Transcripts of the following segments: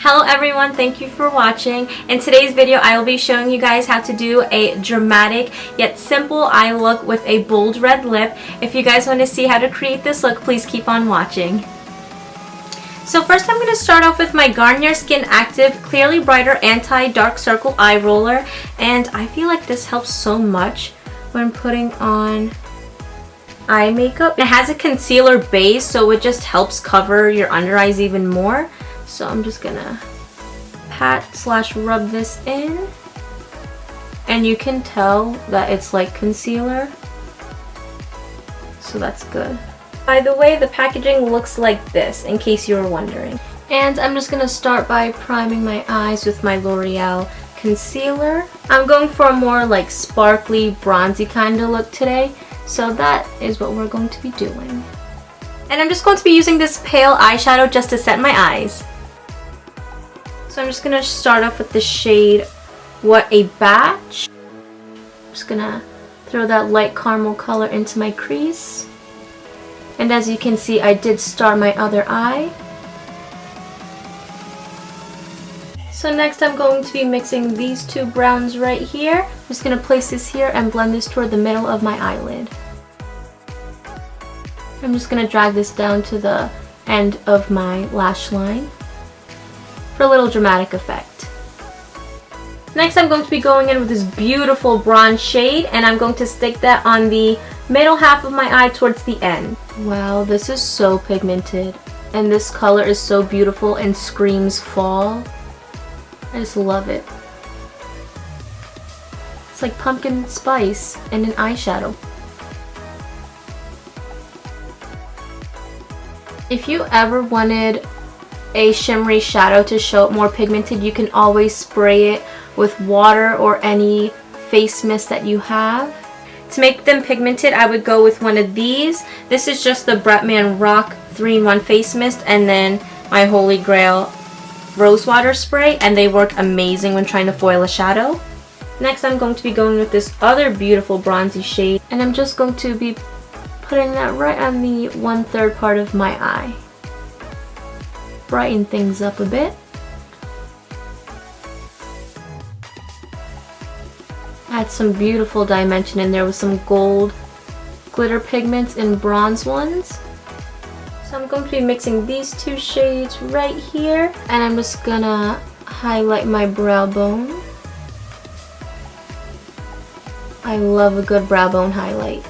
Hello everyone, thank you for watching. In today's video, I will be showing you guys how to do a dramatic yet simple eye look with a bold red lip. If you guys want to see how to create this look, please keep on watching. So first I'm going to start off with my Garnier Skin Active Clearly Brighter Anti-Dark Circle Eye Roller. And I feel like this helps so much when putting on eye makeup. It has a concealer base, so it just helps cover your under eyes even more. So I'm just gonna pat/rub this in, and you can tell that it's like concealer, so that's good. By the way, the packaging looks like this, in case you were wondering. And I'm just gonna start by priming my eyes with my Loreal concealer. I'm going for a more like sparkly, bronzy kind of look today, so that is what we're going to be doing. And I'm just going to be using this pale eyeshadow just to set my eyes. So I'm just going to start off with the shade What a Batch. I'm just going to throw that light caramel color into my crease. And as you can see, I did star my other eye. So next I'm going to be mixing these two browns right here. I'm just going to place this here and blend this toward the middle of my eyelid. I'm just going to drag this down to the end of my lash line for a little dramatic effect. Next I'm going to be going in with this beautiful bronze shade, and I'm going to stick that on the middle half of my eye towards the end. Wow, this is so pigmented, and this color is so beautiful and screams fall. I just love it. It's like pumpkin spice and an eyeshadow. If you ever wanted a shimmery shadow to show up more pigmented, you can always spray it with water or any face mist that you have. To make them pigmented, I would go with one of these. This is just the Bretman Rock 3-in-1 face mist, and then my Holy Grail rose water spray, and they work amazing when trying to foil a shadow. Next I'm going to be going with this other beautiful bronzy shade, and I'm just going to be putting that right on the 1/3 part of my eye. Brighten things up a bit. Add some beautiful dimension in there with some gold glitter pigments and bronze ones. So I'm going to be mixing these two shades right here, and I'm just gonna highlight my brow bone. I love a good brow bone highlight.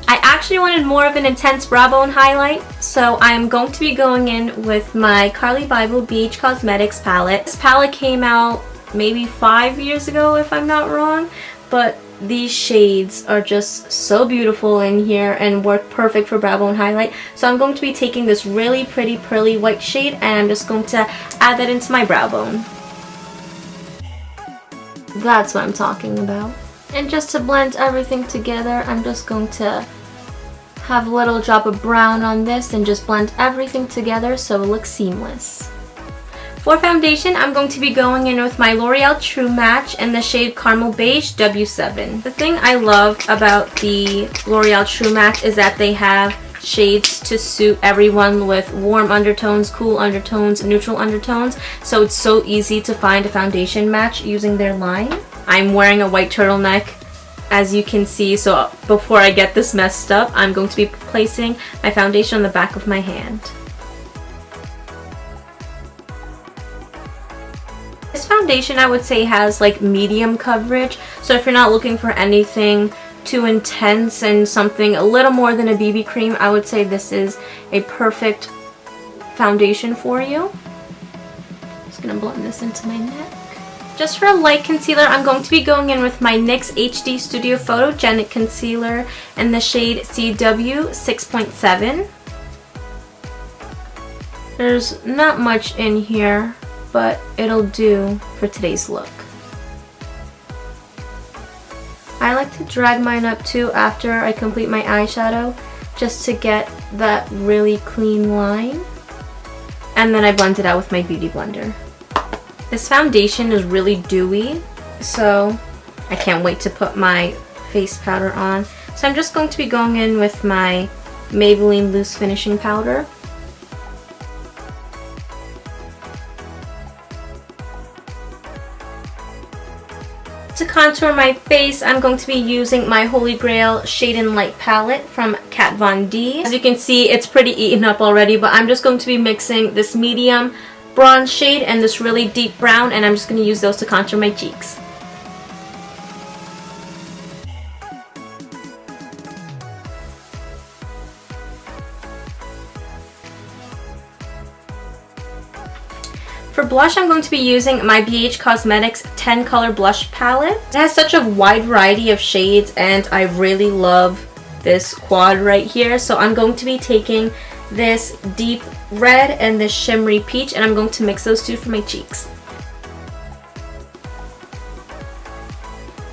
I actually wanted more of an intense brow bone highlight, so I'm going to be going in with my Carli Bybel Bhcosmetics palette. This palette came out maybe 5 years ago if I'm not wrong, but these shades are just so beautiful in here and work perfect for brow bone highlight. So I'm going to be taking this really pretty pearly white shade, and I'm just going to add that into my brow bone. That's what I'm talking about. And just to blend everything together, I'm just going to have a little drop of brown on this and just blend everything together so it looks seamless. For foundation, I'm going to be going in with my L'Oreal True Match in the shade Caramel Beige W7. The thing I love about the L'Oreal True Match is that they have shades to suit everyone with warm undertones, cool undertones, neutral undertones, so it's so easy to find a foundation match using their line. I'm wearing a white turtleneck, as you can see, so before I get this messed up, I'm going to be placing my foundation on the back of my hand. This foundation, I would say, has like medium coverage, so if you're not looking for anything too intense and something a little more than a BB cream, I would say this is a perfect foundation for you. Just gonna blend this into my neck. Just for a light concealer, I'm going to be going in with my NYX HD Studio Photogenic Concealer in the shade CW 6.7. There's not much in here, but it'll do for today's look. I like to drag mine up too after I complete my eyeshadow, just to get that really clean line. And then I blend it out with my Beauty Blender. This foundation is really dewy, so I can't wait to put my face powder on. So I'm just going to be going in with my Maybelline Loose Finishing Powder. To contour my face, I'm going to be using my Holy Grail Shade and Light palette from Kat Von D. As you can see, it's pretty eaten up already, but I'm just going to be mixing this medium bronze shade and this really deep brown, and I'm just going to use those to contour my cheeks. For blush, I'm going to be using my Bhcosmetics 10 color blush palette. It has such a wide variety of shades and I really love this quad right here. So I'm going to be taking this deep red and this shimmery peach and I'm going to mix those two for my cheeks.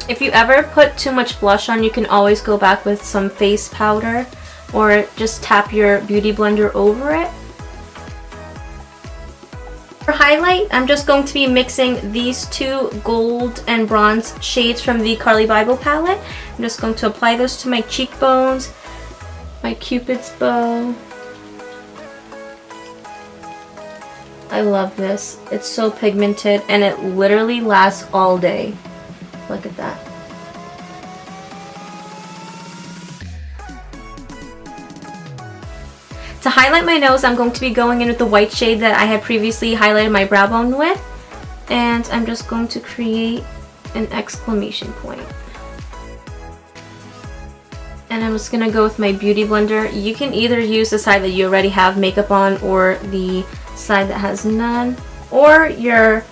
If you ever put too much blush on, you can always go back with some face powder or just tap your beauty blender over it. For highlight, I'm just going to be mixing these two gold and bronze shades from the Carli Bybel palette. I'm just going to apply those to my cheekbones, my Cupid's bow. I love this. It's so pigmented and it literally lasts all day. Look at that. To highlight my nose, I'm going to be going in with the white shade that I had previously highlighted my brow bone with. And I'm just going to create an exclamation point. And I'm just going to go with my beauty blender. You can either use the side that you already have makeup on or the side that has none. Or your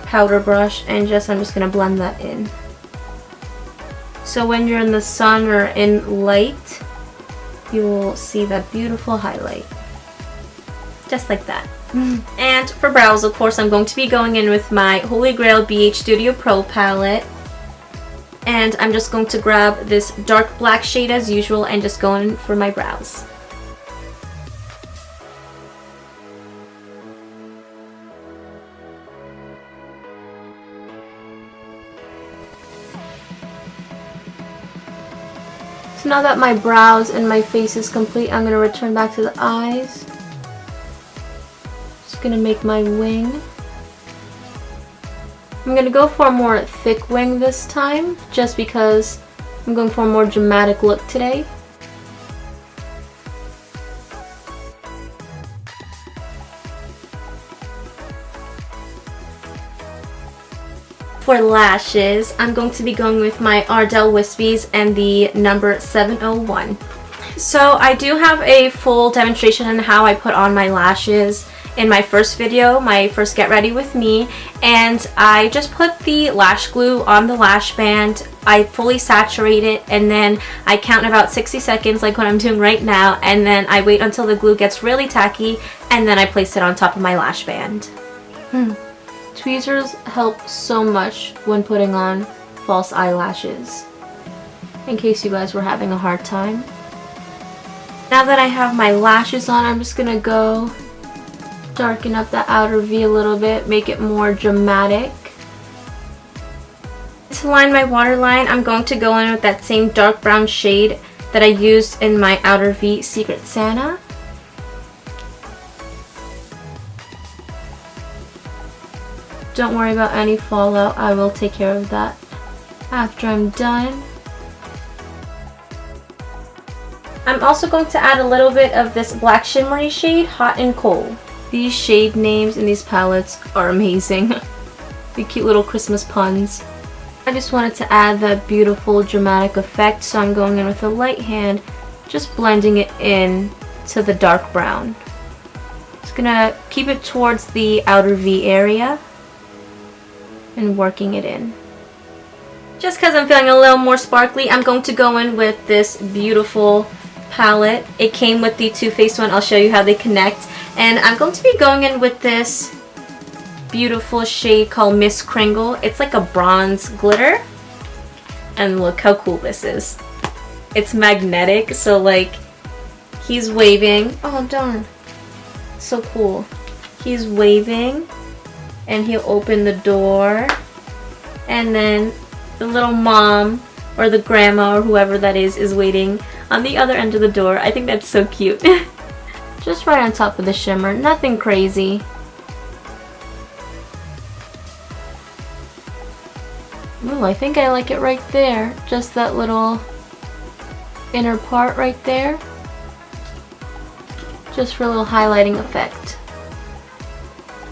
powder brush and I'm just going to blend that in. So when you're in the sun or in light, you will see that beautiful highlight. Just like that. And for brows, of course, I'm going to be going in with my Holy Grail BH Studio Pro palette. And I'm just going to grab this dark black shade as usual and just go in for my brows. So now that my brows and my face is complete, I'm going to return back to the eyes. Just going to make my wing. I'm going to go for a more thick wing this time, just because I'm going for a more dramatic look today. For lashes, I'm going to be going with my Ardell Wispies and the number 701. So I do have a full demonstration on how I put on my lashes in my first video, my first Get Ready With Me, and I just put the lash glue on the lash band. I fully saturate it and then I count about 60 seconds like what I'm doing right now, and then I wait until the glue gets really tacky and then I place it on top of my lash band. Tweezers help so much when putting on false eyelashes, in case you guys were having a hard time. Now that I have my lashes on, I'm just gonna go darken up the outer V a little bit, make it more dramatic. To line my waterline, I'm going to go in with that same dark brown shade that I used in my outer V Secret Santa. Don't worry about any fallout, I will take care of that after I'm done. I'm also going to add a little bit of this black shimmery shade, Hot and Cold. These shade names in these palettes are amazing. The cute little Christmas puns. I just wanted to add that beautiful dramatic effect, so I'm going in with a light hand, just blending it in to the dark brown. Just gonna keep it towards the outer V area and working it in. Just because I'm feeling a little more sparkly, I'm going to go in with this beautiful palette. It came with the Too Faced one. I'll show you how they connect. And I'm going to be going in with this beautiful shade called Miss Kringle. It's like a bronze glitter. And look how cool this is. It's magnetic, so like he's waving. Oh darn. So cool. He's waving and he'll open the door, and then the little mom or the grandma or whoever that is waiting on the other end of the door. I think that's so cute. Just right on top of the shimmer, nothing crazy. Ooh, I think I like it right there. Just that little inner part right there. Just for a little highlighting effect.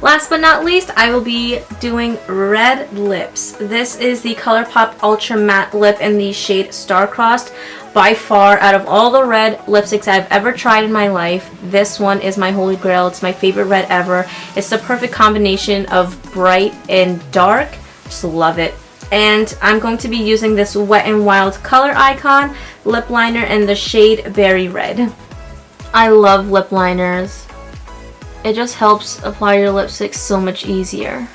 Last but not least, I will be doing red lips. This is the Colourpop Ultra Matte Lip in the shade Star-Crossed. By far, out of all the red lipsticks I've ever tried in my life, this one is my holy grail. It's my favorite red ever. It's the perfect combination of bright and dark. Just love it. And I'm going to be using this Wet n Wild Color Icon lip liner in the shade Berry Red. I love lip liners. It just helps apply your lipstick so much easier.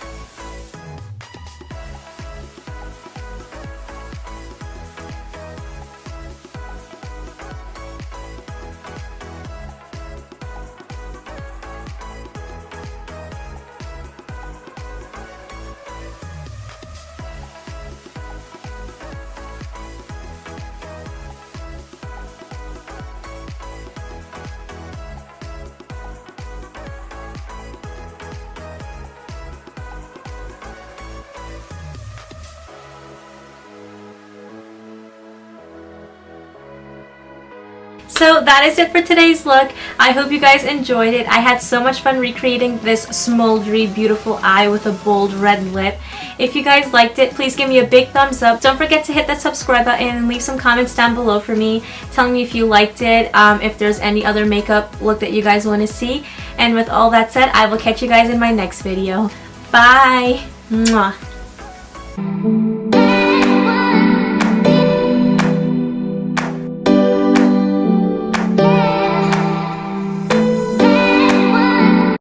So that is it for today's look. I hope you guys enjoyed it. I had so much fun recreating this smoldery, beautiful eye with a bold red lip. If you guys liked it, please give me a big thumbs up. Don't forget to hit that subscribe button and leave some comments down below for me, telling me if you liked it, if there's any other makeup look that you guys want to see. And with all that said, I will catch you guys in my next video. Bye! Mwah.